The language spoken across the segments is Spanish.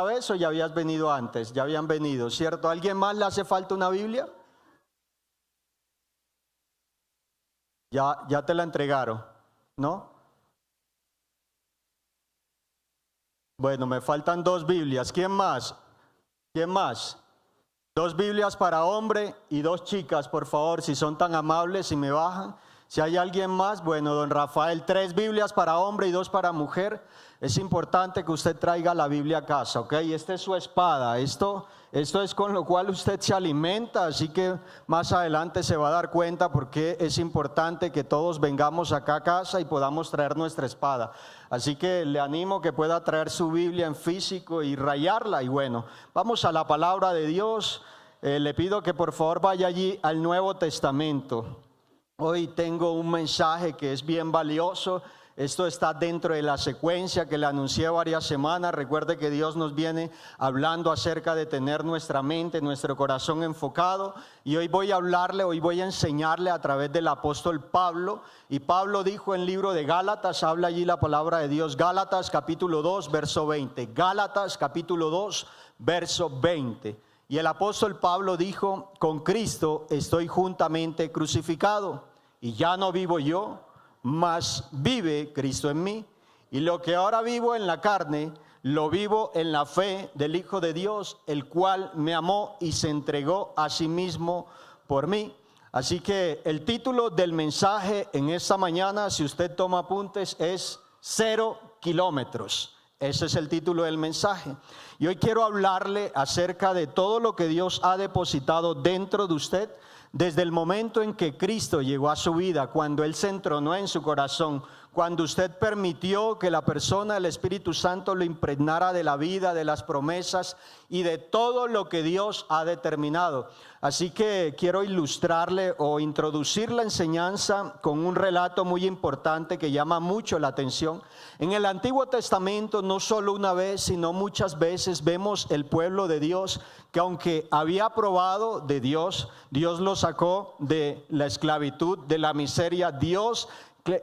primera vez o ya habías venido antes? Ya habían venido, ¿cierto? ¿A alguien más le hace falta una Biblia? Ya te la entregaron, ¿no? Bueno, me faltan 2 Biblias. ¿Quién más? ¿Quién más? 2 Biblias para hombre y 2 chicas, por favor, si son tan amables y me bajan. Si hay alguien más, bueno, don Rafael, 3 Biblias para hombre y 2 para mujer. Es importante que usted traiga la Biblia a casa, ¿ok? Esta es su espada, esto es con lo cual usted se alimenta, así que más adelante se va a dar cuenta por qué es importante que todos vengamos acá a casa y podamos traer nuestra espada. Así que le animo que pueda traer su Biblia en físico y rayarla. Y bueno, vamos a la palabra de Dios. Le pido que por favor vaya allí al Nuevo Testamento. Hoy tengo un mensaje que es bien valioso. Esto está dentro de la secuencia que le anuncié varias semanas. Recuerde que Dios nos viene hablando acerca de tener nuestra mente, nuestro corazón enfocado. Y hoy voy a enseñarle a través del apóstol Pablo. Y Pablo dijo en el libro de Gálatas, habla allí la palabra de Dios, Gálatas capítulo 2, verso 20. Gálatas capítulo 2, verso 20. Y el apóstol Pablo dijo, con Cristo estoy juntamente crucificado. Y ya no vivo yo, mas vive Cristo en mí. Y lo que ahora vivo en la carne, lo vivo en la fe del Hijo de Dios, el cual me amó y se entregó a sí mismo por mí. Así que el título del mensaje en esta mañana, si usted toma apuntes, es 0 kilómetros. Ese es el título del mensaje. Y hoy quiero hablarle acerca de todo lo que Dios ha depositado dentro de usted. Desde el momento en que Cristo llegó a su vida, cuando Él se entronó en su corazón, cuando usted permitió que la persona del Espíritu Santo lo impregnara de la vida, de las promesas y de todo lo que Dios ha determinado. Así que quiero ilustrarle o introducir la enseñanza con un relato muy importante que llama mucho la atención. En el Antiguo Testamento, no solo una vez, sino muchas veces vemos el pueblo de Dios que aunque había probado de Dios, Dios lo sacó de la esclavitud, de la miseria. Dios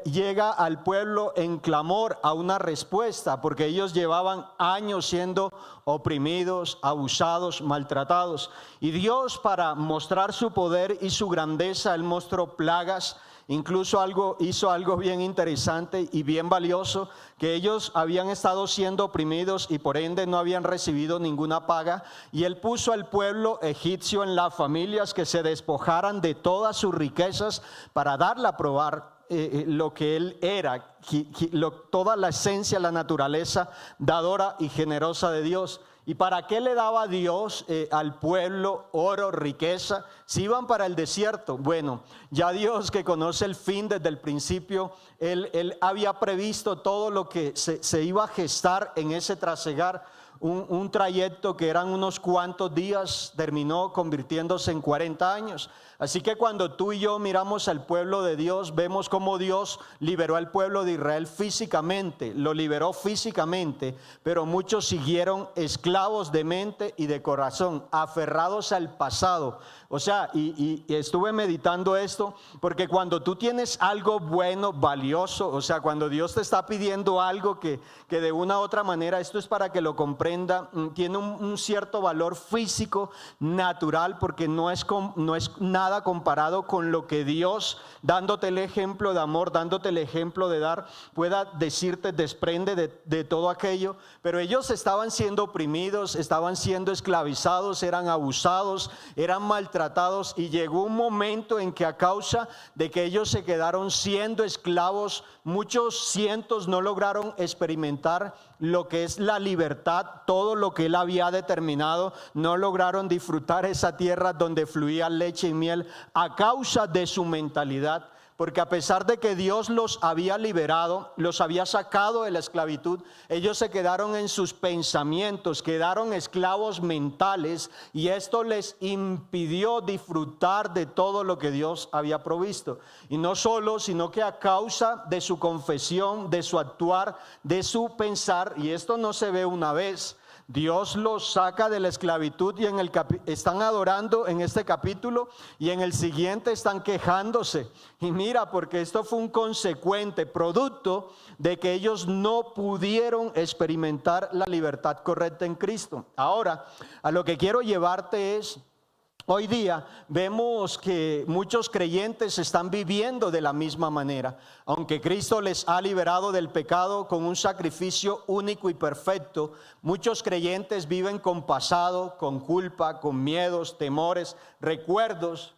llega al pueblo en clamor a una respuesta, porque ellos llevaban años siendo oprimidos, abusados, maltratados. Y Dios, para mostrar su poder y su grandeza, Él mostró plagas. Incluso hizo algo bien interesante y bien valioso, que ellos habían estado siendo oprimidos y por ende no habían recibido ninguna paga. Y Él puso al pueblo egipcio en las familias que se despojaran de todas sus riquezas para darle a probar lo que Él era, toda la esencia, la naturaleza dadora y generosa de Dios. ¿Y para qué le daba Dios al pueblo oro, riqueza? Si iban para el desierto, bueno, ya Dios, que conoce el fin desde el principio, Él había previsto todo lo que se iba a gestar en ese trasegar. Un trayecto que eran unos cuantos días terminó convirtiéndose en 40 años. Así que cuando tú y yo miramos al pueblo de Dios, vemos cómo Dios liberó al pueblo de Israel físicamente, lo liberó físicamente, pero muchos siguieron esclavos de mente y de corazón, aferrados al pasado. O sea, y estuve meditando esto, porque cuando tú tienes algo bueno, valioso, o sea, cuando Dios te está pidiendo algo que de una u otra manera, esto es para que lo comprenda, tiene un cierto valor físico, natural, porque no es nada comparado con lo que Dios, dándote el ejemplo de amor, dándote el ejemplo de dar, pueda decirte, desprende de todo aquello. Pero ellos estaban siendo oprimidos, estaban siendo esclavizados, eran abusados, eran maltratados, y llegó un momento en que a causa de que ellos se quedaron siendo esclavos, muchos cientos no lograron experimentar lo que es la libertad, todo lo que Él había determinado. No lograron disfrutar esa tierra donde fluía leche y miel a causa de su mentalidad. Porque a pesar de que Dios los había liberado, los había sacado de la esclavitud, ellos se quedaron en sus pensamientos, quedaron esclavos mentales, y esto les impidió disfrutar de todo lo que Dios había provisto. Y no solo, sino que a causa de su confesión, de su actuar, de su pensar, y esto no se ve una vez. Dios los saca de la esclavitud y están adorando en este capítulo y en el siguiente están quejándose. Y mira, porque esto fue un consecuente producto de que ellos no pudieron experimentar la libertad correcta en Cristo. Ahora, a lo que quiero llevarte es, hoy día vemos que muchos creyentes están viviendo de la misma manera. Aunque Cristo les ha liberado del pecado con un sacrificio único y perfecto, muchos creyentes viven con pasado, con culpa, con miedos, temores, recuerdos,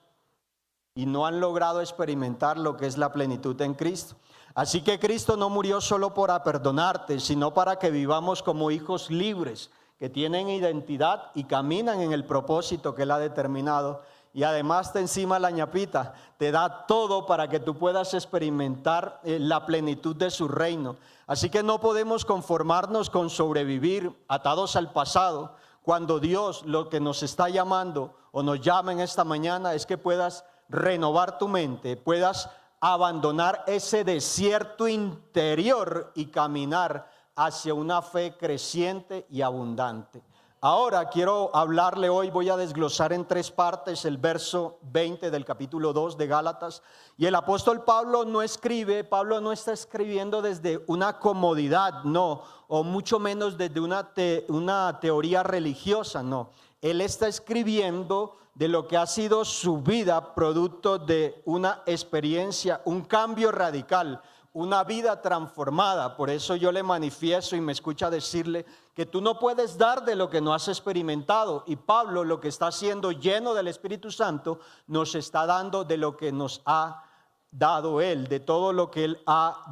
y no han logrado experimentar lo que es la plenitud en Cristo. Así que Cristo no murió solo para perdonarte, sino para que vivamos como hijos libres, que tienen identidad y caminan en el propósito que Él ha determinado. Y además te encima la ñapita, te da todo para que tú puedas experimentar la plenitud de su reino. Así que no podemos conformarnos con sobrevivir atados al pasado, cuando Dios lo que nos está llamando o nos llama en esta mañana es que puedas renovar tu mente, puedas abandonar ese desierto interior y caminar hacia una fe creciente y abundante. Ahora quiero hablarle hoy, voy a desglosar en 3 partes el verso 20 del capítulo 2 de Gálatas. Y el apóstol Pablo no está escribiendo desde una comodidad, no, o mucho menos desde una teoría religiosa, no. Él está escribiendo de lo que ha sido su vida, producto de una experiencia, un cambio radical, una vida transformada. Por eso yo le manifiesto y me escucha decirle que tú no puedes dar de lo que no has experimentado. Y Pablo, lo que está haciendo, lleno del Espíritu Santo, nos está dando de lo que nos ha dado Él, de todo lo que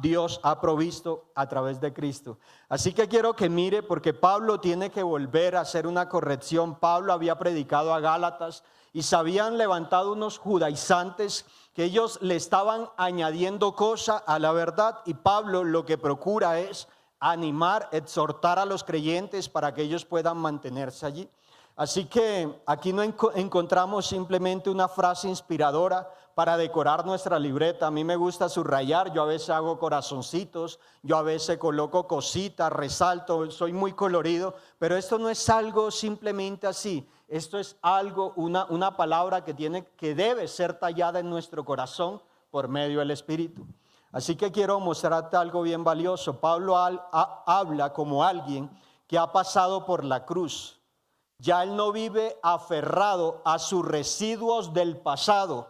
Dios ha provisto a través de Cristo. Así que quiero que mire, porque Pablo tiene que volver a hacer una corrección. Pablo había predicado a Gálatas y se habían levantado unos judaizantes que ellos le estaban añadiendo cosas a la verdad, y Pablo lo que procura es animar, exhortar a los creyentes para que ellos puedan mantenerse allí. Así que aquí no encontramos simplemente una frase inspiradora para decorar nuestra libreta. A mí me gusta subrayar, yo a veces hago corazoncitos, yo a veces coloco cositas, resalto, soy muy colorido, pero esto no es algo simplemente así. Esto es algo, una palabra que debe ser tallada en nuestro corazón por medio del Espíritu. Así que quiero mostrarte algo bien valioso. Pablo habla como alguien que ha pasado por la cruz. Ya él no vive aferrado a sus residuos del pasado,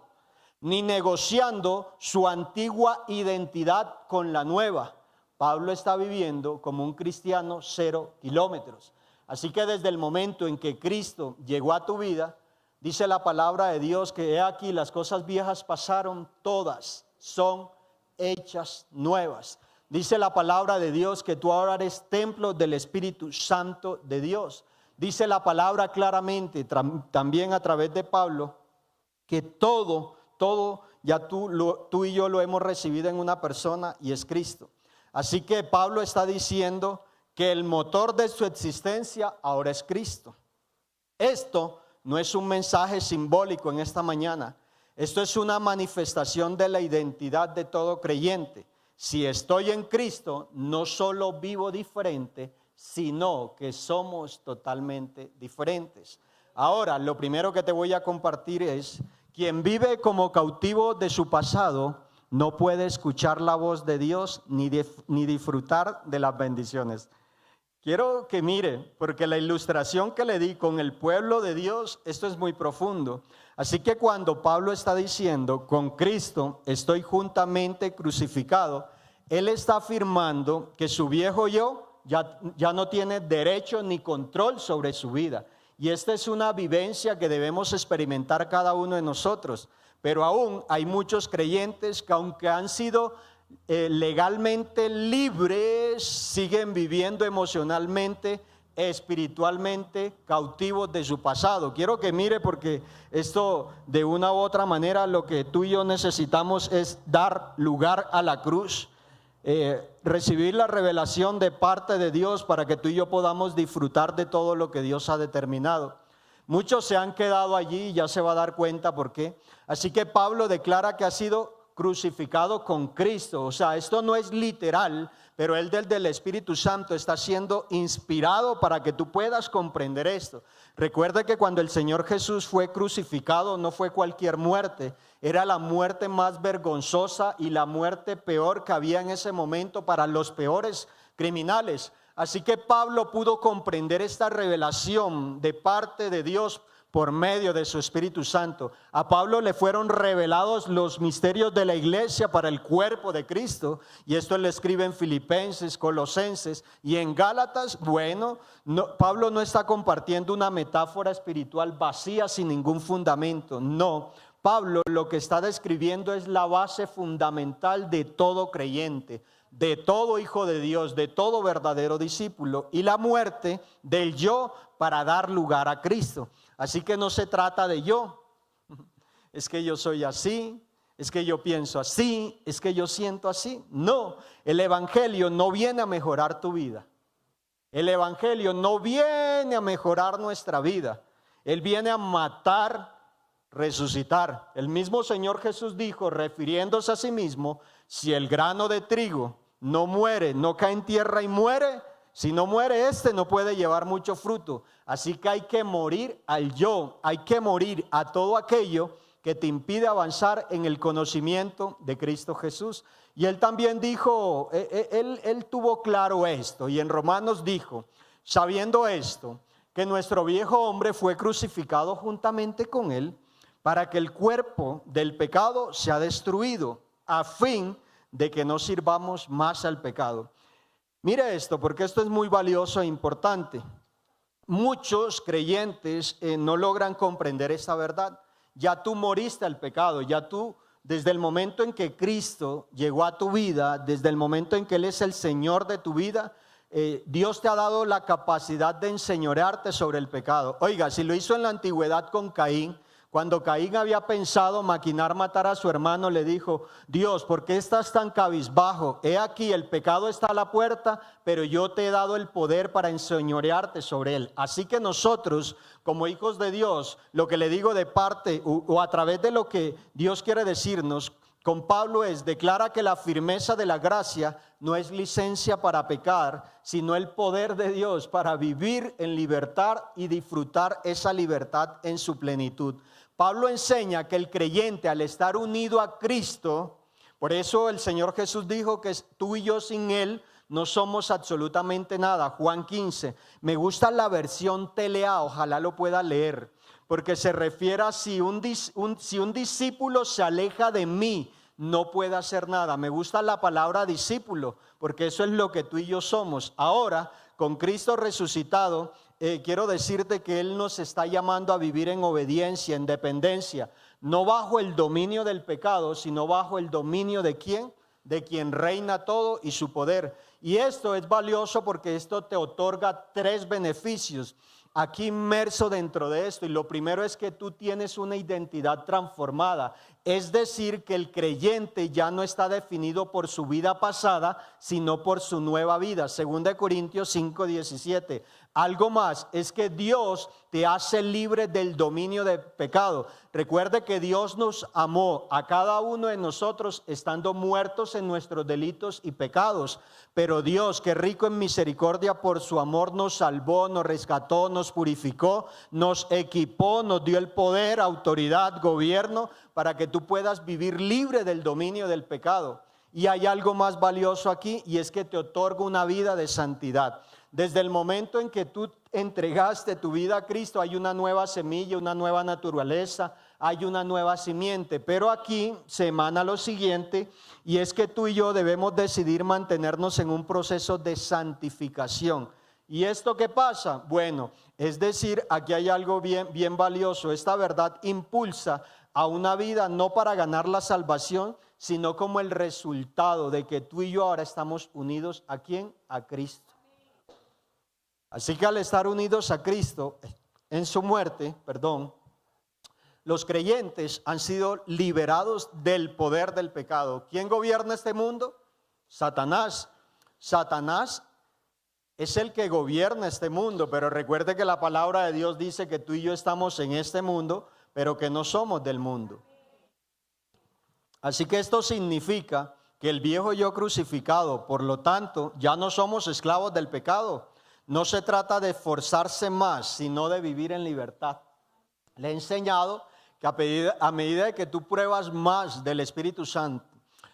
ni negociando su antigua identidad con la nueva. Pablo está viviendo como un cristiano 0 kilómetros. Así que desde el momento en que Cristo llegó a tu vida, dice la palabra de Dios que he aquí las cosas viejas pasaron, todas son hechas nuevas. Dice la palabra de Dios que tú ahora eres templo del Espíritu Santo de Dios. Dice la palabra claramente, también a través de Pablo, que todo ya tú y yo lo hemos recibido en una persona, y es Cristo. Así que Pablo está diciendo que el motor de su existencia ahora es Cristo. Esto no es un mensaje simbólico en esta mañana. Esto es una manifestación de la identidad de todo creyente. Si estoy en Cristo, no solo vivo diferente, sino que somos totalmente diferentes. Ahora, lo primero que te voy a compartir es: quien vive como cautivo de su pasado no puede escuchar la voz de Dios ni disfrutar de las bendiciones. Quiero que mire, porque la ilustración que le di con el pueblo de Dios, esto es muy profundo. Así que cuando Pablo está diciendo, con Cristo estoy juntamente crucificado, él está afirmando que su viejo yo ya no tiene derecho ni control sobre su vida. Y esta es una vivencia que debemos experimentar cada uno de nosotros. Pero aún hay muchos creyentes que, aunque han sido legalmente libres, siguen viviendo emocionalmente, espiritualmente cautivos de su pasado. Quiero que mire, porque esto de una u otra manera lo que tú y yo necesitamos es dar lugar a la cruz, recibir la revelación de parte de Dios para que tú y yo podamos disfrutar de todo lo que Dios ha determinado. Muchos se han quedado allí y ya se va a dar cuenta por qué. Así que Pablo declara que ha sido crucificado con Cristo. O sea, esto no es literal, pero él desde el Espíritu Santo está siendo inspirado para que tú puedas comprender esto. Recuerda que cuando el Señor Jesús fue crucificado no fue cualquier muerte, era la muerte más vergonzosa y la muerte peor que había en ese momento para los peores criminales. Así que Pablo pudo comprender esta revelación de parte de Dios por medio de su Espíritu Santo. A Pablo le fueron revelados los misterios de la iglesia para el cuerpo de Cristo, y esto él escribe en Filipenses, Colosenses y en Gálatas. Bueno, Pablo no está compartiendo una metáfora espiritual vacía sin ningún fundamento, no. Pablo lo que está describiendo es la base fundamental de todo creyente, de todo hijo de Dios, de todo verdadero discípulo, y la muerte del yo para dar lugar a Cristo. Así que no se trata de yo, es que yo soy así, es que yo pienso así, es que yo siento así. No, el evangelio no viene a mejorar tu vida. El evangelio no viene a mejorar nuestra vida. Él viene a matar, resucitar. El mismo Señor Jesús dijo, refiriéndose a sí mismo, si el grano de trigo no muere, no cae en tierra y muere, si no muere no puede llevar mucho fruto. Así que hay que morir al yo, hay que morir a todo aquello que te impide avanzar en el conocimiento de Cristo Jesús. Y él también dijo, él tuvo claro esto, y en Romanos dijo, sabiendo esto, que nuestro viejo hombre fue crucificado juntamente con él, para que el cuerpo del pecado sea destruido, a fin de que no sirvamos más al pecado. Mire esto, porque esto es muy valioso e importante. Muchos creyentes no logran comprender esta verdad. Ya tú moriste al pecado, ya tú, desde el momento en que Cristo llegó a tu vida, desde el momento en que Él es el Señor de tu vida, Dios te ha dado la capacidad de enseñorearte sobre el pecado. Oiga, si lo hizo en la antigüedad con Caín, cuando Caín había pensado maquinar matar a su hermano, le dijo, Dios, ¿por qué estás tan cabizbajo? He aquí, el pecado está a la puerta, pero yo te he dado el poder para enseñorearte sobre él. Así que nosotros, como hijos de Dios, lo que le digo de parte o a través de lo que Dios quiere decirnos con Pablo es, declara que la firmeza de la gracia no es licencia para pecar, sino el poder de Dios para vivir en libertad y disfrutar esa libertad en su plenitud. Pablo enseña que el creyente, al estar unido a Cristo, por eso el Señor Jesús dijo que tú y yo sin Él no somos absolutamente nada. Juan 15, me gusta la versión Telea, ojalá lo pueda leer, porque se refiere a si un discípulo se aleja de mí, no puede hacer nada. Me gusta la palabra discípulo, porque eso es lo que tú y yo somos. Ahora, con Cristo resucitado, quiero decirte que Él nos está llamando a vivir en obediencia, en dependencia, no bajo el dominio del pecado, sino bajo el dominio de ¿quién? De quien reina todo y su poder. Y esto es valioso porque esto te otorga 3 beneficios aquí inmerso dentro de esto. Y lo primero es que tú tienes una identidad transformada. Es decir, que el creyente ya no está definido por su vida pasada, sino por su nueva vida. 2 Corintios 5:17. Algo más, es que Dios te hace libre del dominio del pecado. Recuerde que Dios nos amó a cada uno de nosotros estando muertos en nuestros delitos y pecados. Pero Dios, que rico en misericordia, por su amor nos salvó, nos rescató, nos purificó, nos equipó, nos dio el poder, autoridad, gobierno, para que tú puedas vivir libre del dominio del pecado. Y hay algo más valioso aquí, y es que te otorga una vida de santidad. Desde el momento en que tú entregaste tu vida a Cristo, hay una nueva semilla, una nueva naturaleza, hay una nueva simiente. Pero aquí se emana lo siguiente, y es que tú y yo debemos decidir mantenernos en un proceso de santificación. ¿Y esto qué pasa? Bueno, es decir, aquí hay algo bien valioso. Esta verdad impulsa a una vida no para ganar la salvación, sino como el resultado de que tú y yo ahora estamos unidos ¿a quién? A Cristo. Así que al estar unidos a Cristo en su muerte, los creyentes han sido liberados del poder del pecado. ¿Quién gobierna este mundo? Satanás. Satanás es el que gobierna este mundo, pero recuerde que la palabra de Dios dice que tú y yo estamos en este mundo, pero que no somos del mundo. Así que esto significa que el viejo yo crucificado, por lo tanto, ya no somos esclavos del pecado. No se trata de esforzarse más, sino de vivir en libertad. Le he enseñado que a medida que tú pruebas más del Espíritu Santo,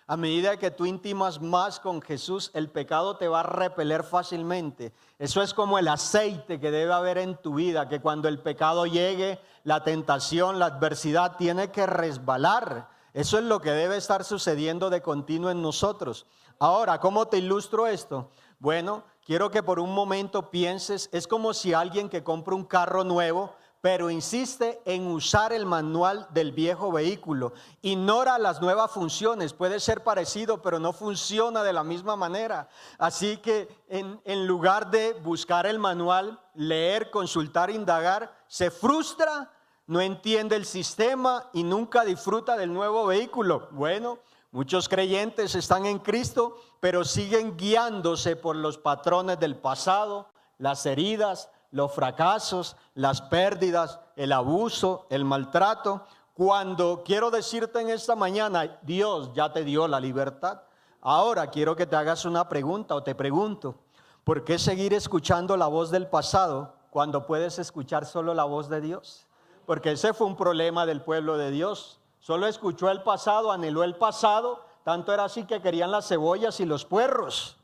a medida que tú intimas más con Jesús, el pecado te va a repeler fácilmente. Eso es como el aceite que debe haber en tu vida, que cuando el pecado llegue, la tentación, la adversidad, tiene que resbalar. Eso es lo que debe estar sucediendo de continuo en nosotros. Ahora, ¿cómo te ilustro esto? Bueno, quiero que por un momento pienses, es como si alguien que compra un carro nuevo, pero insiste en usar el manual del viejo vehículo. Ignora las nuevas funciones. Puede ser parecido, pero no funciona de la misma manera. Así que en lugar de buscar el manual, leer, consultar, indagar, se frustra, no entiende el sistema y nunca disfruta del nuevo vehículo. Bueno, muchos creyentes están en Cristo, pero siguen guiándose por los patrones del pasado, las heridas, los fracasos, las pérdidas, el abuso, el maltrato. Cuando quiero decirte en esta mañana, Dios ya te dio la libertad. Ahora quiero que te hagas una pregunta o te pregunto, ¿por qué seguir escuchando la voz del pasado cuando puedes escuchar solo la voz de Dios? Porque ese fue un problema del pueblo de Dios. Solo escuchó el pasado, anheló el pasado, tanto era así que querían las cebollas y los puerros.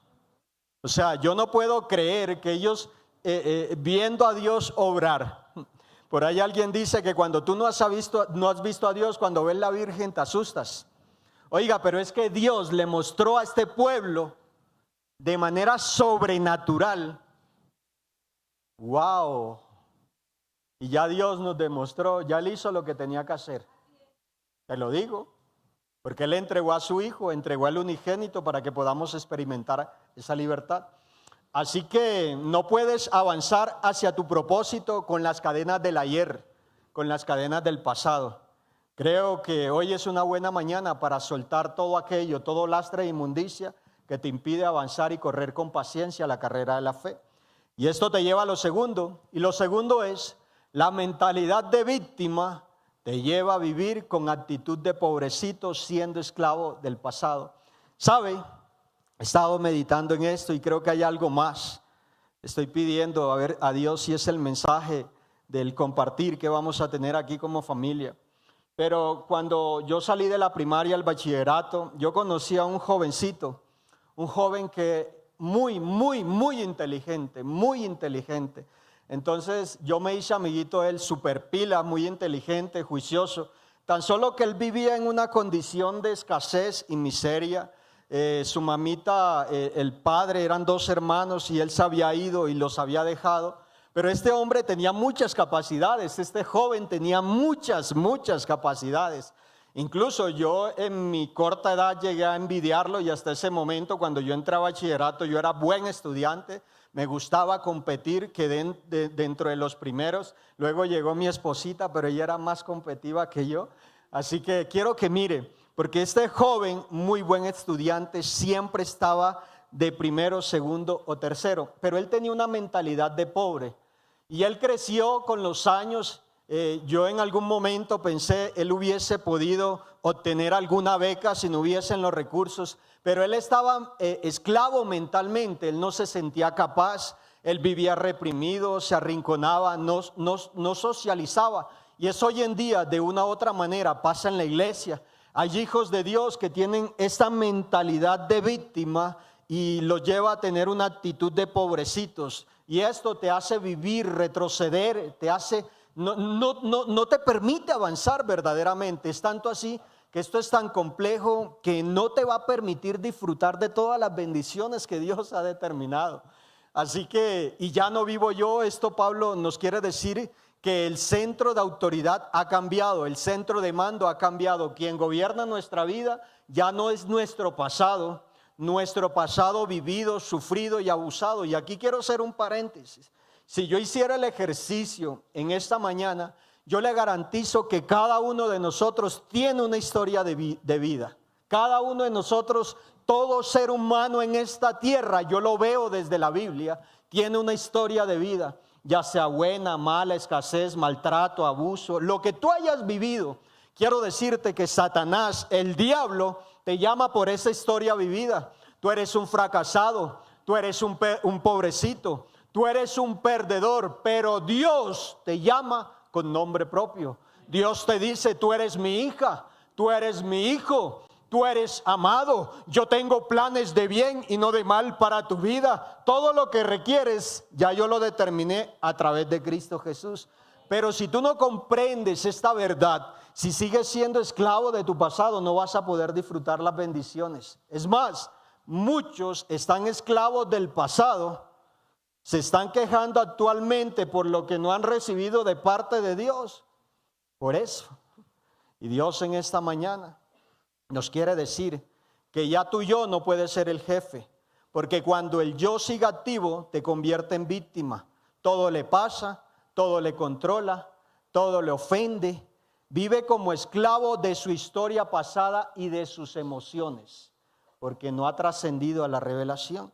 O sea, yo no puedo creer que ellos viendo a Dios obrar. Por ahí alguien dice que cuando tú no has visto a Dios, cuando ves la Virgen te asustas. Oiga, pero es que Dios le mostró a este pueblo de manera sobrenatural. Wow. Y ya Dios nos demostró, ya Él hizo lo que tenía que hacer. Te lo digo, porque Él entregó a su Hijo, entregó al unigénito para que podamos experimentar esa libertad. Así que no puedes avanzar hacia tu propósito con las cadenas del ayer, con las cadenas del pasado. Creo que hoy es una buena mañana para soltar todo aquello, todo lastre e inmundicia que te impide avanzar y correr con paciencia la carrera de la fe. Y esto te lleva a lo segundo, y lo segundo es, la mentalidad de víctima te lleva a vivir con actitud de pobrecito siendo esclavo del pasado. ¿Sabe? He estado meditando en esto y creo que hay algo más. Estoy pidiendo a Dios si es el mensaje del compartir que vamos a tener aquí como familia. Pero cuando yo salí de la primaria al bachillerato, yo conocí a un jovencito, un joven que muy inteligente, muy inteligente. Entonces yo me hice amiguito de él, super pila, muy inteligente, juicioso. Tan solo que él vivía en una condición de escasez y miseria. Su mamita, el padre, eran 2 hermanos y él se había ido y los había dejado. Pero este hombre tenía muchas capacidades, este joven tenía muchas capacidades. Incluso yo en mi corta edad llegué a envidiarlo y hasta ese momento cuando yo entré a bachillerato yo era buen estudiante, me gustaba competir, quedé dentro de los primeros. Luego llegó mi esposita, pero ella era más competitiva que yo. Así que quiero que mire, porque este joven, muy buen estudiante, siempre estaba de primero, segundo o tercero, pero él tenía una mentalidad de pobre y él creció con los años. Yo en algún momento pensé, él hubiese podido obtener alguna beca si no hubiesen los recursos, pero él estaba esclavo mentalmente, él no se sentía capaz, él vivía reprimido, se arrinconaba, no socializaba. Y eso hoy en día de una u otra manera pasa en la iglesia. Hay hijos de Dios que tienen esta mentalidad de víctima y los lleva a tener una actitud de pobrecitos. Y esto te hace vivir, retroceder, no te permite avanzar verdaderamente. Es tanto así que esto es tan complejo que no te va a permitir disfrutar de todas las bendiciones que Dios ha determinado. Así que, y ya no vivo yo, esto Pablo nos quiere decir que el centro de autoridad ha cambiado, el centro de mando ha cambiado. Quien gobierna nuestra vida ya no es nuestro pasado vivido, sufrido y abusado. Y aquí quiero hacer un paréntesis. Si yo hiciera el ejercicio en esta mañana, yo le garantizo que cada uno de nosotros tiene una historia de vida. Cada uno de nosotros, todo ser humano en esta tierra, yo lo veo desde la Biblia, tiene una historia de vida. Ya sea buena, mala, escasez, maltrato, abuso, lo que tú hayas vivido, Quiero decirte que Satanás, el diablo, te llama por esa historia vivida. Tú eres un fracasado, tú eres un pobrecito, tú eres un perdedor, pero Dios te llama con nombre propio. Dios te dice, tú eres mi hija, tú eres mi hijo, tú eres amado. Yo tengo planes de bien y no de mal para tu vida. Todo lo que requieres, ya yo lo determiné a través de Cristo Jesús. Pero si tú no comprendes esta verdad, si sigues siendo esclavo de tu pasado, no vas a poder disfrutar las bendiciones. Es más, muchos están esclavos del pasado, se están quejando actualmente por lo que no han recibido de parte de Dios. Por eso, y Dios en esta mañana nos quiere decir que ya tu yo no puede ser el jefe, porque cuando el yo siga activo te convierte en víctima. Todo le pasa, todo le controla, todo le ofende. Vive como esclavo de su historia pasada y de sus emociones, porque no ha trascendido a la revelación.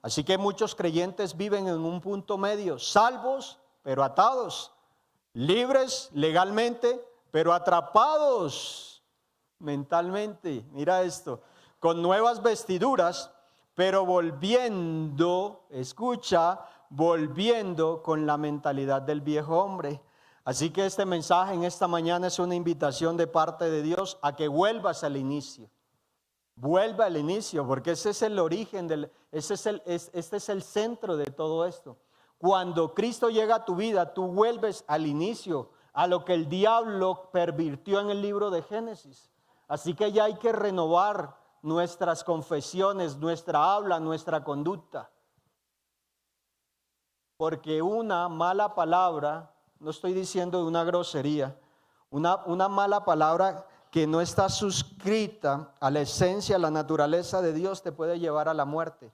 Así que muchos creyentes viven en un punto medio, salvos pero atados, libres legalmente pero atrapados mentalmente. Mira esto, con nuevas vestiduras, pero volviendo, escucha, volviendo con la mentalidad del viejo hombre. Así que este mensaje en esta mañana es una invitación de parte de Dios a que vuelvas al inicio. Vuelva al inicio, porque ese es el origen, este es el centro de todo esto. Cuando Cristo llega a tu vida, tú vuelves al inicio, a lo que el diablo pervirtió en el libro de Génesis. Así que ya hay que renovar nuestras confesiones, nuestra habla, nuestra conducta. Porque una mala palabra, no estoy diciendo una grosería, una mala palabra que no está suscrita a la esencia, a la naturaleza de Dios, te puede llevar a la muerte.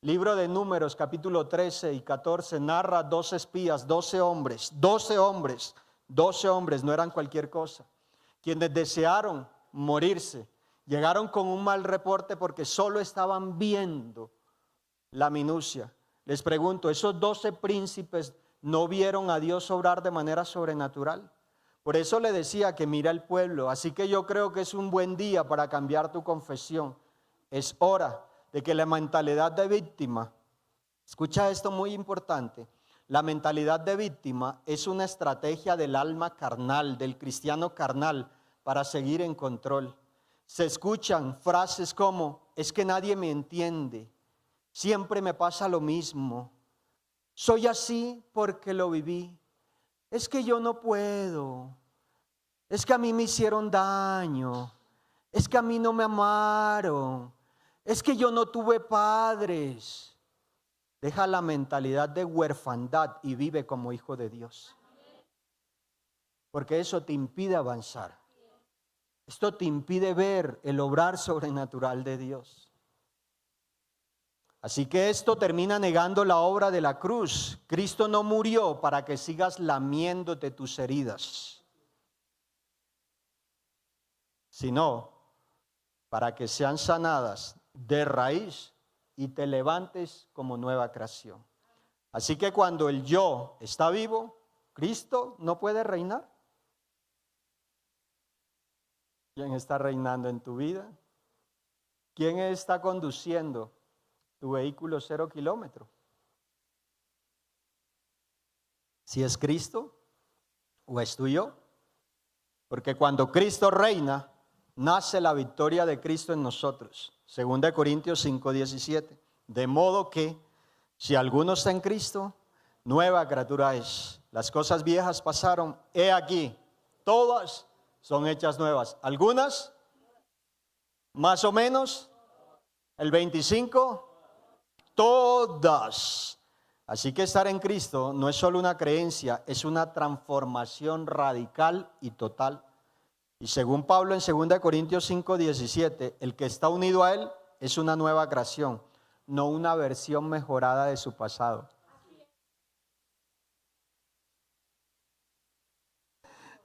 Libro de Números, capítulo 13 y 14, narra 12 espías, 12 hombres, no eran cualquier cosa, quienes desearon morirse. Llegaron con un mal reporte porque solo estaban viendo la minucia. Les pregunto, ¿esos 12 príncipes no vieron a Dios obrar de manera sobrenatural? Por eso le decía que mira el pueblo. Así que yo creo que es un buen día para cambiar tu confesión. Es hora de que la mentalidad de víctima, escucha esto muy importante, la mentalidad de víctima es una estrategia del alma carnal, del cristiano carnal, para seguir en control. Se escuchan frases como, es que nadie me entiende, siempre me pasa lo mismo, soy así porque lo viví, es que yo no puedo, es que a mí me hicieron daño, es que a mí no me amaron, es que yo no tuve padres. Deja la mentalidad de huerfandad y vive como hijo de Dios, porque eso te impide avanzar. Esto te impide ver el obrar sobrenatural de Dios. Así que esto termina negando la obra de la cruz. Cristo no murió para que sigas lamiéndote tus heridas, sino para que sean sanadas de raíz y te levantes como nueva creación. Así que cuando el yo está vivo, Cristo no puede reinar. ¿Quién está reinando en tu vida? ¿Quién está conduciendo tu vehículo 0 kilómetros? ¿Si es Cristo o es tu yo? Porque cuando Cristo reina, nace la victoria de Cristo en nosotros. 2 Corintios 5:17. De modo que, si alguno está en Cristo, nueva criatura es. Las cosas viejas pasaron, he aquí, todas son hechas nuevas. Algunas, más o menos, el 25, todas. Así que estar en Cristo no es solo una creencia, es una transformación radical y total. Y según Pablo en 2 Corintios 5:17, el que está unido a Él es una nueva creación, no una versión mejorada de su pasado.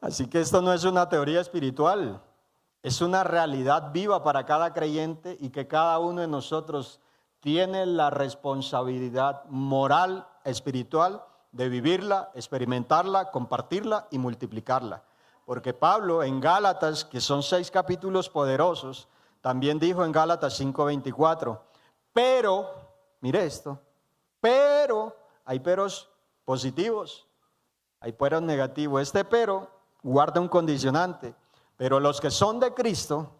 Así que esto no es una teoría espiritual, es una realidad viva para cada creyente y que cada uno de nosotros tiene la responsabilidad moral, espiritual, de vivirla, experimentarla, compartirla y multiplicarla. Porque Pablo en Gálatas, que son 6 capítulos poderosos, también dijo en Gálatas 5:24, pero, mire esto, pero, hay peros positivos, hay peros negativos. Este pero guarda un condicionante, pero los que son de Cristo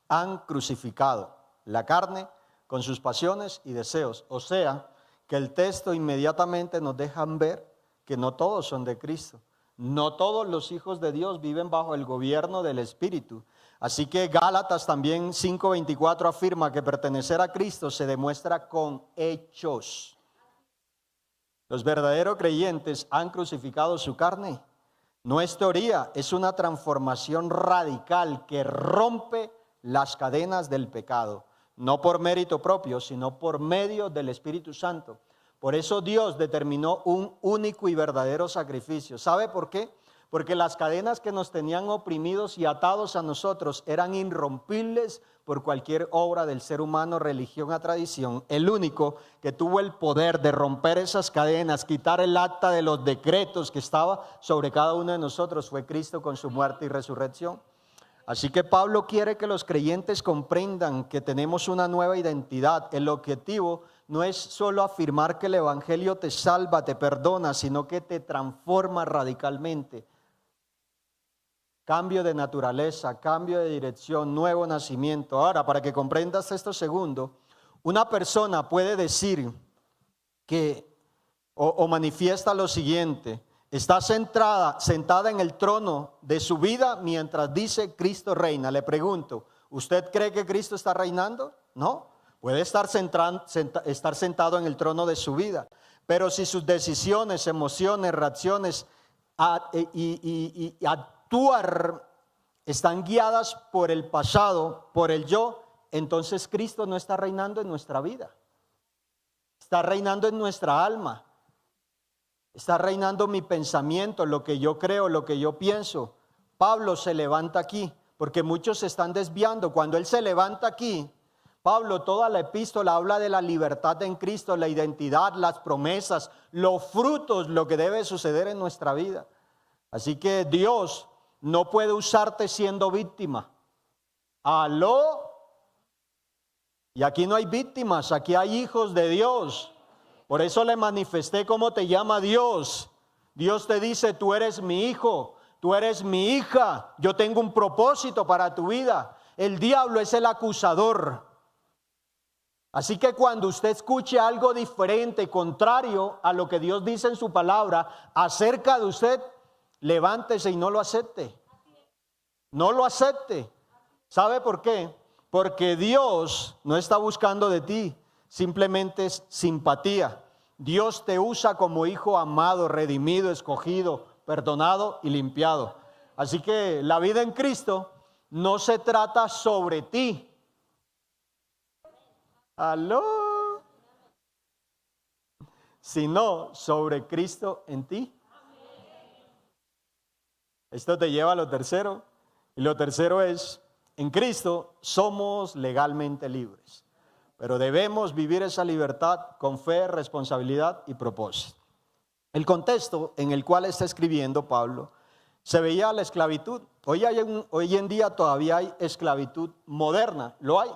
han crucificado la carne con sus pasiones y deseos. O sea, que el texto inmediatamente nos deja ver que no todos son de Cristo. No todos los hijos de Dios viven bajo el gobierno del Espíritu. Así que Gálatas también 5:24 afirma que pertenecer a Cristo se demuestra con hechos. Los verdaderos creyentes han crucificado su carne. No es teoría, es una transformación radical que rompe las cadenas del pecado. No por mérito propio, sino por medio del Espíritu Santo. Por eso Dios determinó un único y verdadero sacrificio. ¿Sabe por qué? Porque las cadenas que nos tenían oprimidos y atados a nosotros eran irrompibles por cualquier obra del ser humano, religión o tradición. El único que tuvo el poder de romper esas cadenas, quitar el acta de los decretos que estaba sobre cada uno de nosotros, fue Cristo con su muerte y resurrección. Así que Pablo quiere que los creyentes comprendan que tenemos una nueva identidad. El objetivo no es solo afirmar que el evangelio te salva, te perdona, sino que te transforma radicalmente. Cambio de naturaleza, cambio de dirección, nuevo nacimiento. Ahora, para que comprendas esto segundo, una persona puede decir que o manifiesta lo siguiente: está sentada en el trono de su vida mientras dice Cristo reina. Le pregunto, ¿usted cree que Cristo está reinando? No, puede estar sentado en el trono de su vida, pero si sus decisiones, emociones, reacciones y actuar están guiadas por el pasado, por el yo, entonces Cristo no está reinando en nuestra vida. Está reinando en nuestra alma. Está reinando mi pensamiento, lo que yo creo, lo que yo pienso. Pablo se levanta aquí, porque muchos se están desviando. Cuando él se levanta aquí, Pablo, toda la epístola habla de la libertad en Cristo, la identidad, las promesas, los frutos, lo que debe suceder en nuestra vida. Así que Dios no puede usarte siendo víctima. ¿Aló? Y aquí no hay víctimas, aquí hay hijos de Dios. Por eso le manifesté cómo te llama Dios. Dios te dice, tú eres mi hijo, tú eres mi hija, yo tengo un propósito para tu vida. El diablo es el acusador. Así que cuando usted escuche algo diferente, contrario a lo que Dios dice en su palabra acerca de usted, levántese y no lo acepte. No lo acepte. ¿Sabe por qué? Porque Dios no está buscando de ti simplemente es simpatía. Dios te usa como hijo amado, redimido, escogido, perdonado y limpiado. Así que la vida en Cristo no se trata sobre ti. ¿Aló? Sino sobre Cristo en ti. Esto te lleva a lo tercero. Y lo tercero es, en Cristo somos legalmente libres. Pero debemos vivir esa libertad con fe, responsabilidad y propósito. El contexto en el cual está escribiendo Pablo se veía la esclavitud. Hoy en día todavía hay esclavitud moderna, lo hay.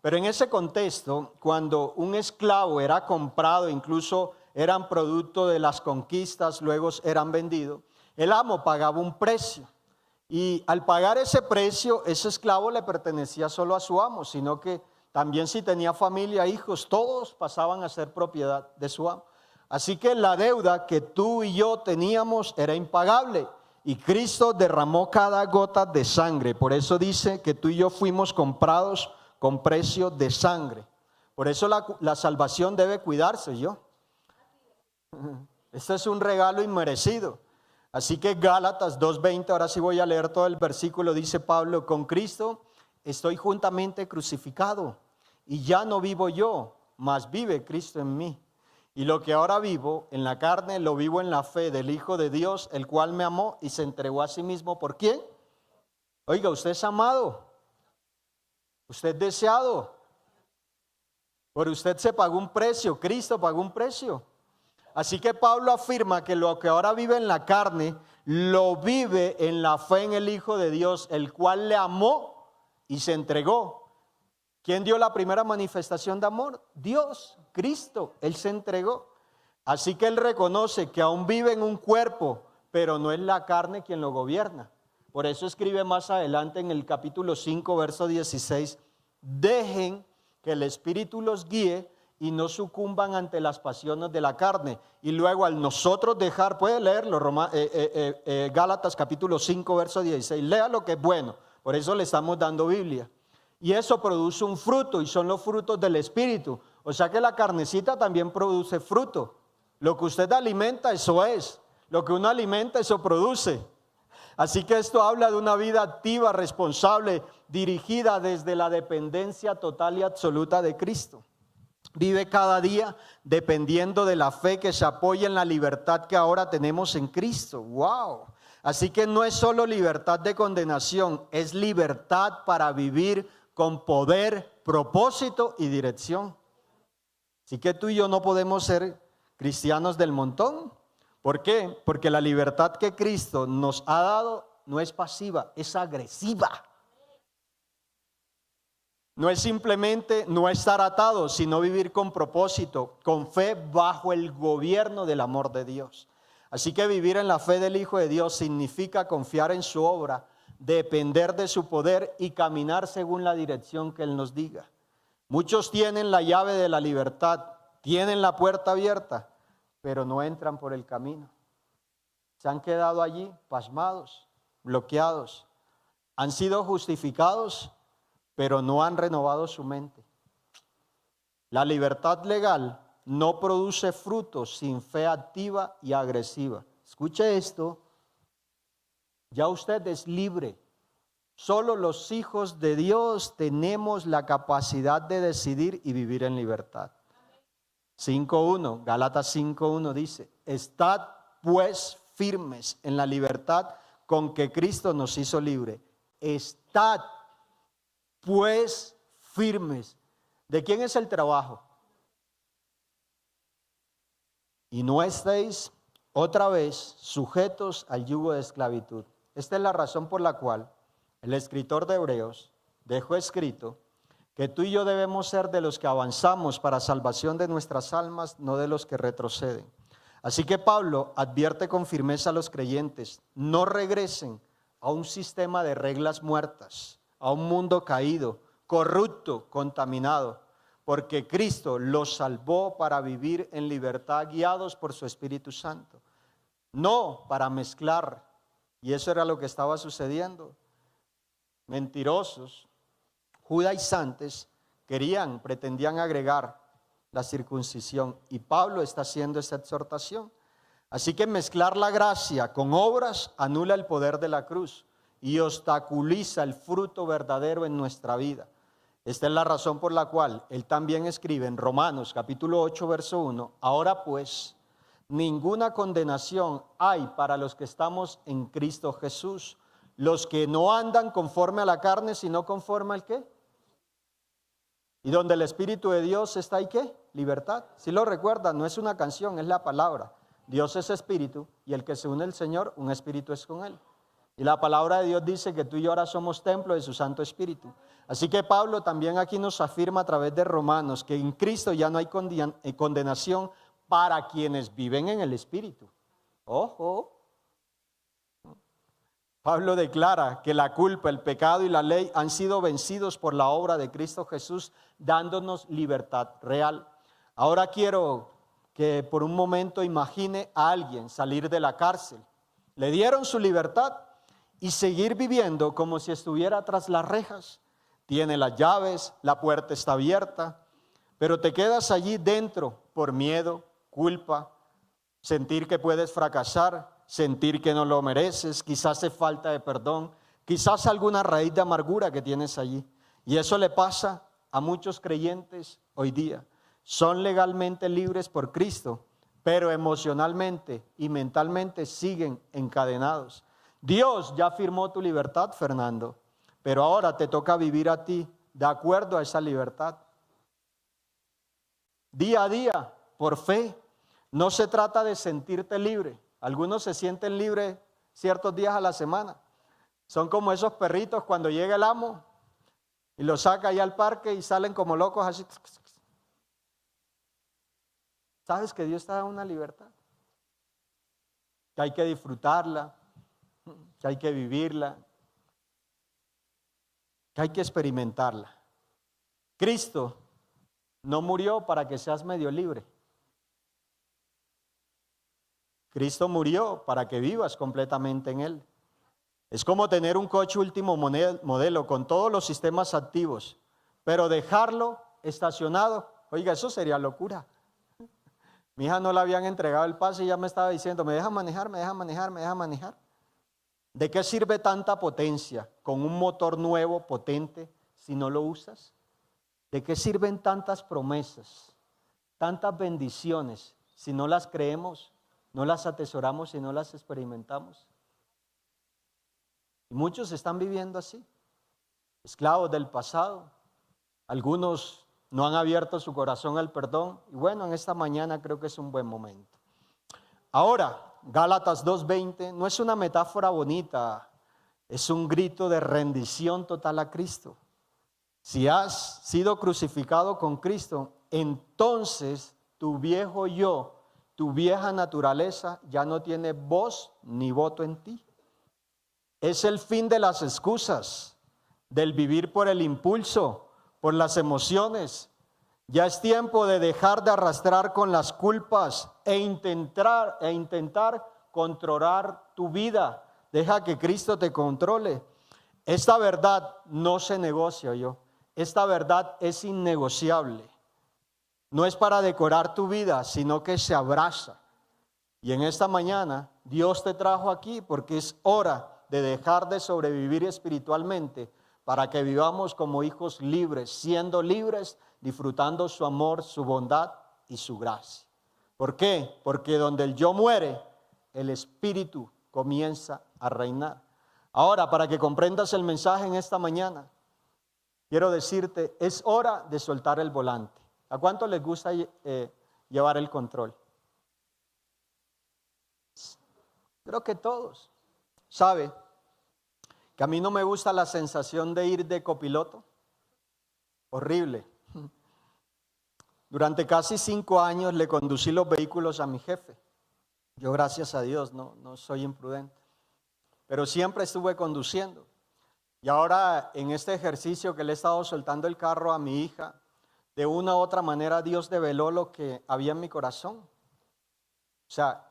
Pero en ese contexto, cuando un esclavo era comprado, incluso eran producto de las conquistas, luego eran vendidos, el amo pagaba un precio. Y al pagar ese precio, ese esclavo le pertenecía solo a su amo, sino que también si tenía familia, hijos, todos pasaban a ser propiedad de su amo. Así que la deuda que tú y yo teníamos era impagable y Cristo derramó cada gota de sangre. Por eso dice que tú y yo fuimos comprados con precio de sangre. Por eso la salvación debe cuidarse, yo. Este es un regalo inmerecido. Así que Gálatas 2:20, ahora sí voy a leer todo el versículo, dice Pablo, con Cristo estoy juntamente crucificado y ya no vivo yo, mas vive Cristo en mí. Y lo que ahora vivo en la carne, lo vivo en la fe del Hijo de Dios, el cual me amó y se entregó a sí mismo. ¿Por quién? Oiga, usted es amado, usted es deseado, por usted se pagó un precio, Cristo pagó un precio. Así que Pablo afirma que lo que ahora vive en la carne, lo vive en la fe en el Hijo de Dios, el cual le amó y se entregó. ¿Quién dio la primera manifestación de amor? Dios, Cristo, Él se entregó. Así que él reconoce que aún vive en un cuerpo, pero no es la carne quien lo gobierna. Por eso escribe más adelante en el capítulo 5, verso 16, dejen que el Espíritu los guíe y no sucumban ante las pasiones de la carne. Y luego al nosotros dejar, puede leerlo, Gálatas capítulo 5, verso 16, lea lo que es bueno, por eso le estamos dando Biblia. Y eso produce un fruto y son los frutos del Espíritu. O sea que la carnecita también produce fruto. Lo que usted alimenta, eso es. Lo que uno alimenta, eso produce. Así que esto habla de una vida activa, responsable, dirigida desde la dependencia total y absoluta de Cristo. Vive cada día dependiendo de la fe que se apoya en la libertad que ahora tenemos en Cristo. ¡Wow! Así que no es solo libertad de condenación, es libertad para vivir con poder, propósito y dirección. Así que tú y yo no podemos ser cristianos del montón. ¿Por qué? Porque la libertad que Cristo nos ha dado no es pasiva, es agresiva. No es simplemente no estar atado, sino vivir con propósito, con fe bajo el gobierno del amor de Dios. Así que vivir en la fe del Hijo de Dios significa confiar en su obra, depender de su poder y caminar según la dirección que Él nos diga. Muchos tienen la llave de la libertad, tienen la puerta abierta, pero no entran por el camino. Se han quedado allí pasmados, bloqueados. Han sido justificados, pero no han renovado su mente. La libertad legal no produce frutos sin fe activa y agresiva. Escuche esto, ya usted es libre. Solo los hijos de Dios tenemos la capacidad de decidir y vivir en libertad. 5.1, Gálatas 5.1 dice, estad pues firmes en la libertad con que Cristo nos hizo libre. Estad pues firmes. ¿De quién es el trabajo? Y no estéis otra vez sujetos al yugo de esclavitud. Esta es la razón por la cual el escritor de Hebreos dejó escrito que tú y yo debemos ser de los que avanzamos para salvación de nuestras almas, no de los que retroceden. Así que Pablo advierte con firmeza a los creyentes, no regresen a un sistema de reglas muertas, a un mundo caído, corrupto, contaminado, porque Cristo los salvó para vivir en libertad guiados por su Espíritu Santo, no para mezclar, y eso era lo que estaba sucediendo. Mentirosos, judaizantes pretendían agregar la circuncisión y Pablo está haciendo esta exhortación. Así que mezclar la gracia con obras anula el poder de la cruz y obstaculiza el fruto verdadero en nuestra vida. Esta es la razón por la cual él también escribe en Romanos capítulo 8 verso 1, ahora pues ninguna condenación hay para los que estamos en Cristo Jesús, los que no andan conforme a la carne, sino conforme al ¿qué? Y donde el Espíritu de Dios está, ¿hay qué? Libertad. Si lo recuerdan, no es una canción, es la palabra. Dios es espíritu y el que se une al Señor, un espíritu es con él. Y la palabra de Dios dice que tú y yo ahora somos templo de su Santo Espíritu. Así que Pablo también aquí nos afirma a través de Romanos que en Cristo ya no hay condenación para quienes viven en el Espíritu. Ojo. Pablo declara que la culpa, el pecado y la ley han sido vencidos por la obra de Cristo Jesús, dándonos libertad real. Ahora quiero que por un momento imagine a alguien salir de la cárcel. Le dieron su libertad y seguir viviendo como si estuviera tras las rejas. Tiene las llaves, la puerta está abierta, pero te quedas allí dentro por miedo, culpa, sentir que puedes fracasar, sentir que no lo mereces, quizás es falta de perdón, quizás alguna raíz de amargura que tienes allí. Y eso le pasa a muchos creyentes hoy día. Son legalmente libres por Cristo, pero emocionalmente y mentalmente siguen encadenados. Dios ya firmó tu libertad, Fernando, pero ahora te toca vivir a ti de acuerdo a esa libertad. Día a día, por fe, No se trata de sentirte libre. Algunos se sienten libres ciertos días a la semana. Son como esos perritos cuando llega el amo y los saca ahí al parque y salen como locos así. ¿Sabes que Dios te da una libertad? Que hay que disfrutarla, que hay que vivirla, que hay que experimentarla. Cristo no murió para que seas medio libre. Cristo murió para que vivas completamente en Él. Es como tener un coche último modelo con todos los sistemas activos, pero dejarlo estacionado. Oiga, eso sería locura. Mi hija no le habían entregado el pase y ya me estaba diciendo, ¿me deja manejar, me deja manejar, me deja manejar? ¿De qué sirve tanta potencia con un motor nuevo, potente, si no lo usas? ¿De qué sirven tantas promesas, tantas bendiciones, si no las creemos, no las atesoramos y no las experimentamos? Y muchos están viviendo así, esclavos del pasado. Algunos no han abierto su corazón al perdón. Y bueno, en esta mañana creo que es un buen momento. Ahora, Gálatas 2:20 no es una metáfora bonita, es un grito de rendición total a Cristo. Si has sido crucificado con Cristo, entonces tu viejo yo, tu vieja naturaleza ya no tiene voz ni voto en ti. Es el fin de las excusas, del vivir por el impulso, por las emociones. Ya es tiempo de dejar de arrastrar con las culpas e intentar controlar tu vida. Deja que Cristo te controle. Esta verdad no se negocia, esta verdad es innegociable. No es para decorar tu vida, sino que se abraza. Y en esta mañana Dios te trajo aquí porque es hora de dejar de sobrevivir espiritualmente para que vivamos como hijos libres, siendo libres, disfrutando su amor, su bondad y su gracia. ¿Por qué? Porque donde el yo muere, el espíritu comienza a reinar. Ahora, para que comprendas el mensaje en esta mañana, quiero decirte, es hora de soltar el volante. ¿A cuánto les gusta llevar el control? Creo que todos. ¿Sabe que a mí no me gusta la sensación de ir de copiloto? Horrible. Durante casi 5 años le conducí los vehículos a mi jefe. Yo, gracias a Dios, no soy imprudente, pero siempre estuve conduciendo. Y ahora en este ejercicio que le he estado soltando el carro a mi hija, de una u otra manera Dios develó lo que había en mi corazón. O sea,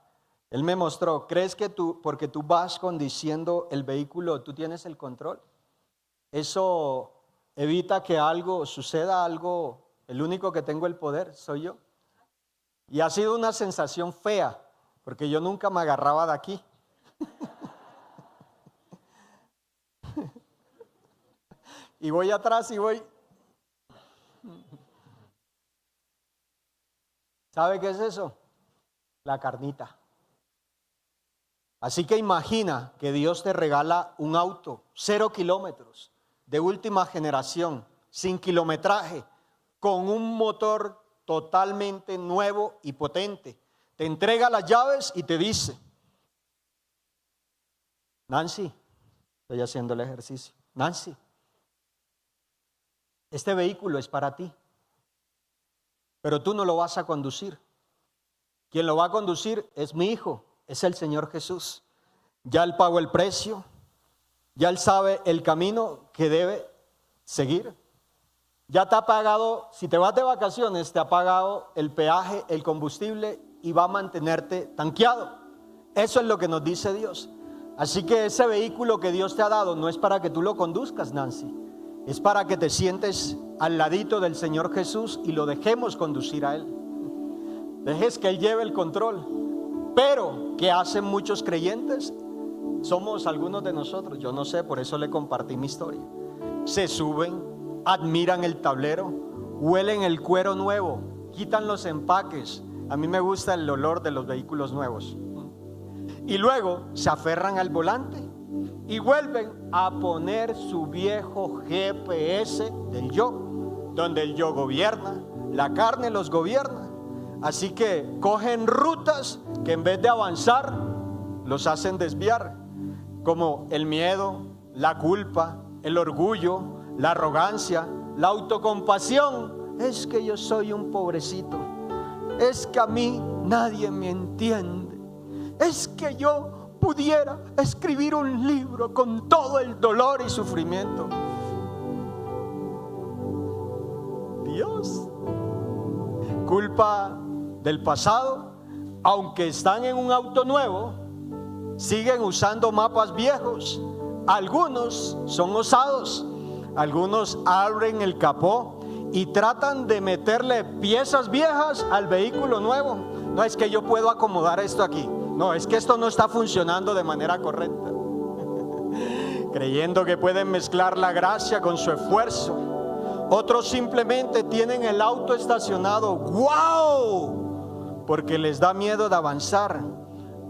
Él me mostró, ¿crees que porque tú vas conduciendo el vehículo, tú tienes el control? Eso evita que suceda algo, el único que tengo el poder soy yo. Y ha sido una sensación fea, porque yo nunca me agarraba de aquí. Y voy atrás y voy. ¿Sabe qué es eso? La carnita. Así que imagina que Dios te regala un auto, 0 kilómetros, de última generación, sin kilometraje, con un motor totalmente nuevo y potente. Te entrega las llaves y te dice, Nancy, estoy haciendo el ejercicio, Nancy, este vehículo es para ti, pero tú no lo vas a conducir. Quien lo va a conducir es mi hijo, es el Señor Jesús. Ya Él pagó el precio, ya Él sabe el camino que debe seguir. Ya te ha pagado, si te vas de vacaciones, te ha pagado el peaje, el combustible y va a mantenerte tanqueado. Eso es lo que nos dice Dios. Así que ese vehículo que Dios te ha dado no es para que tú lo conduzcas, Nancy. Es para que te sientes al ladito del Señor Jesús y lo dejemos conducir a Él. Dejes que Él lleve el control. Pero, ¿qué hacen muchos creyentes? Somos algunos de nosotros, yo no sé, por eso le compartí mi historia. Se suben, admiran el tablero, huelen el cuero nuevo, quitan los empaques. A mí me gusta el olor de los vehículos nuevos. Y luego se aferran al volante y vuelven a poner su viejo GPS del yo, donde el yo gobierna, la carne los gobierna. Así que cogen rutas que en vez de avanzar, los hacen desviar, como el miedo, la culpa, el orgullo, la arrogancia, la autocompasión. Es que yo soy un pobrecito, es que a mí nadie me entiende, es que yo pudiera escribir un libro con todo el dolor y sufrimiento. Dios, culpa del pasado. Aunque están en un auto nuevo, siguen usando mapas viejos. Algunos son osados, algunos abren el capó y tratan de meterle piezas viejas al vehículo nuevo. No, es que yo puedo acomodar esto aquí. No, es que esto no está funcionando de manera correcta. Creyendo que pueden mezclar la gracia con su esfuerzo. Otros simplemente tienen el auto estacionado. ¡Wow! Porque les da miedo de avanzar.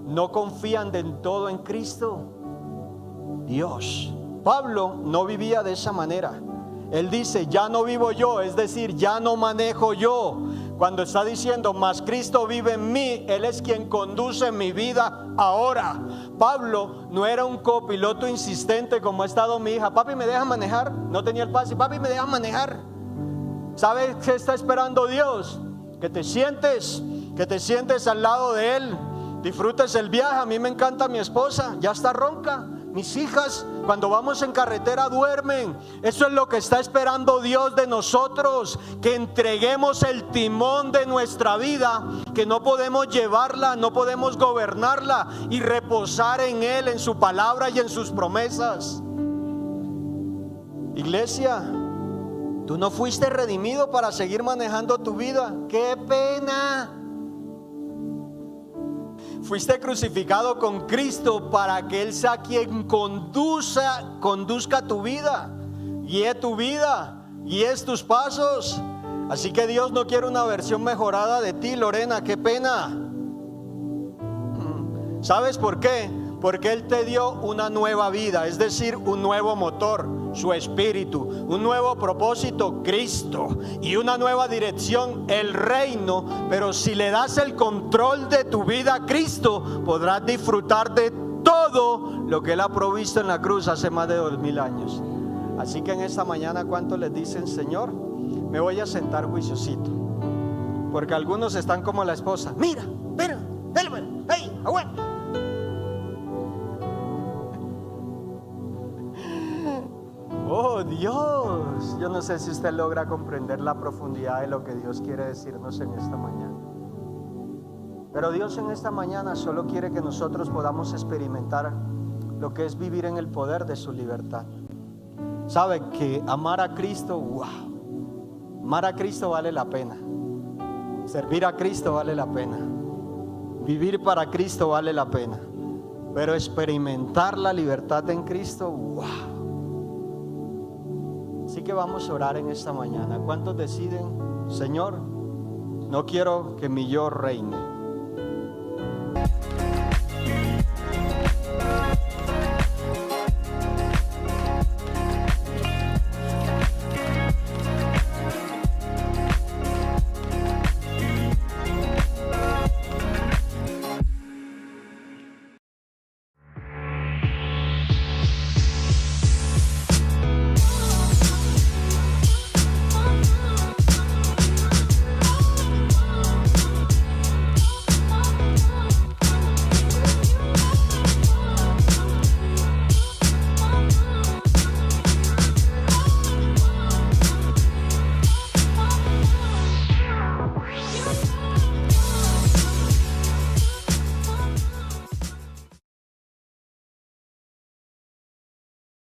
No confían del todo en Cristo. Dios. Pablo no vivía de esa manera. Él dice, ya no vivo yo, es decir, ya no manejo yo. Cuando está diciendo, mas Cristo vive en mí, Él es quien conduce mi vida ahora. Pablo no era un copiloto insistente como ha estado mi hija. Papi, ¿me deja manejar? No tenía el pase. Papi, ¿me deja manejar? ¿Sabes qué está esperando Dios? Que te sientes al lado de Él, disfrutes el viaje. A mí me encanta mi esposa, ya está ronca. Mis hijas, cuando vamos en carretera, duermen. Eso es lo que está esperando Dios de nosotros, que entreguemos el timón de nuestra vida, que no podemos llevarla, no podemos gobernarla, y reposar en Él, en su palabra y en sus promesas. Iglesia, tú no fuiste redimido para seguir manejando tu vida. ¡Qué pena! Fuiste crucificado con Cristo para que Él sea quien conduzca tu vida, guíe tu vida, guíe tus pasos. Así que Dios no quiere una versión mejorada de ti, Lorena, qué pena. ¿Sabes por qué? Porque Él te dio una nueva vida, es decir, un nuevo motor, su espíritu, un nuevo propósito, Cristo, y una nueva dirección, el reino. Pero si le das el control de tu vida a Cristo, podrás disfrutar de todo lo que Él ha provisto en la cruz hace más de 2000 años. Así que en esta mañana, ¿cuántos les dicen, Señor, me voy a sentar juiciosito? Porque algunos están como la esposa, mira, mira, hey, aguanta. Oh Dios, yo no sé si usted logra comprender la profundidad de lo que Dios quiere decirnos en esta mañana. Pero Dios en esta mañana solo quiere que nosotros podamos experimentar lo que es vivir en el poder de su libertad. ¿Sabe que amar a Cristo, wow, amar a Cristo vale la pena? Servir a Cristo vale la pena. Vivir para Cristo vale la pena. Pero experimentar la libertad en Cristo, wow. Así que vamos a orar en esta mañana. ¿Cuántos deciden, Señor, no quiero que mi yo reine?